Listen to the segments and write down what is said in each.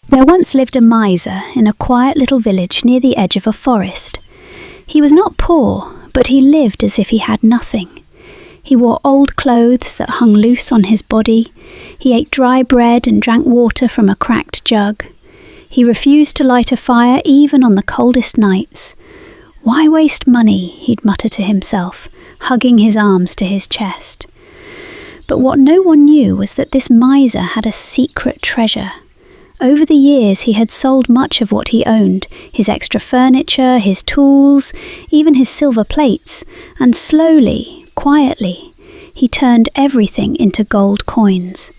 There once lived a miser in a quiet little village near the edge of a forest. He was not poor, but he lived as if he had nothing. He wore old clothes that hung loose on his body. He ate dry bread and drank water from a cracked jug. He refused to light a fire even on the coldest nights. "Why waste money?" he'd mutter to himself, hugging his arms to his chest. But what no one knew was that this miser had a secret treasure. Over the years he had sold much of what he owned, his extra furniture, his tools, even his silver plates, and slowly, quietly, he turned everything into gold coins.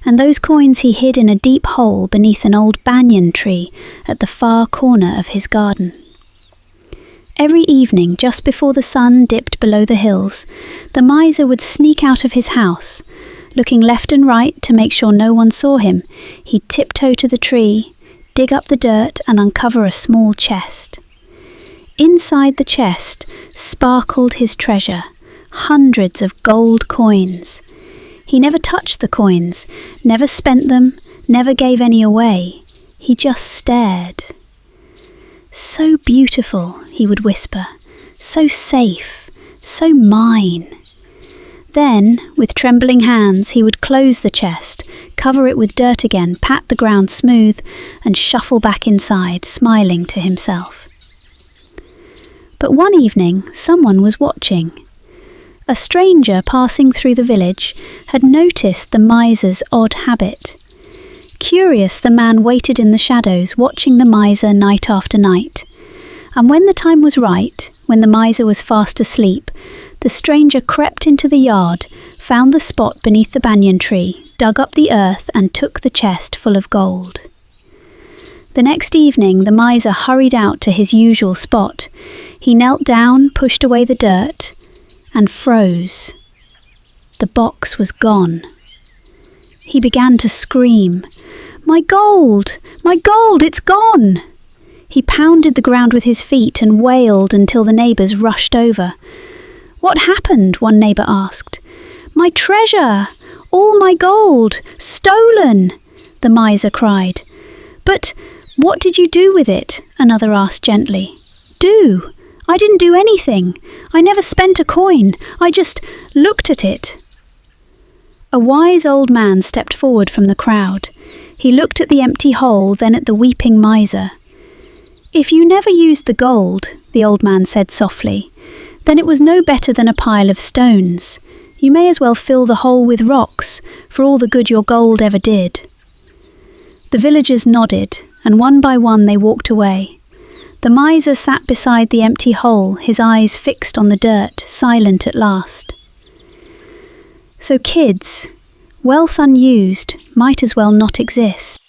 And those coins he hid in a deep hole beneath an old banyan tree at the far corner of his garden. Every evening, just before the sun dipped below the hills, the miser would sneak out of his house. Looking left and right to make sure no one saw him, he'd tiptoe to the tree, dig up the dirt and uncover a small chest. Inside the chest sparkled his treasure, hundreds of gold coins. He never touched the coins, never spent them, never gave any away. He just stared. "So beautiful," he would whisper, "so safe, so mine." Then, with trembling hands, he would close the chest, cover it with dirt again, pat the ground smooth, and shuffle back inside, smiling to himself. But one evening, someone was watching. A stranger passing through the village had noticed the miser's odd habit. Curious, the man waited in the shadows, watching the miser night after night. And when the time was right, when the miser was fast asleep, the stranger crept into the yard, found the spot beneath the banyan tree, dug up the earth and took the chest full of gold. The next evening the miser hurried out to his usual spot. He knelt down, pushed away the dirt, and froze. The box was gone. He began to scream, "My gold! My gold! It's gone!" He pounded the ground with his feet and wailed until the neighbours rushed over. "What happened?" one neighbour asked. "My treasure! All my gold! Stolen!" the miser cried. "But what did you do with it?" another asked gently. "Do? I didn't do anything. I never spent a coin. I just looked at it." A wise old man stepped forward from the crowd. He looked at the empty hole, then at the weeping miser. "If you never used the gold," the old man said softly, "then it was no better than a pile of stones. You may as well fill the hole with rocks, for all the good your gold ever did." The villagers nodded, and one by one they walked away. The miser sat beside the empty hole, his eyes fixed on the dirt, silent at last. So kids, wealth unused might as well not exist.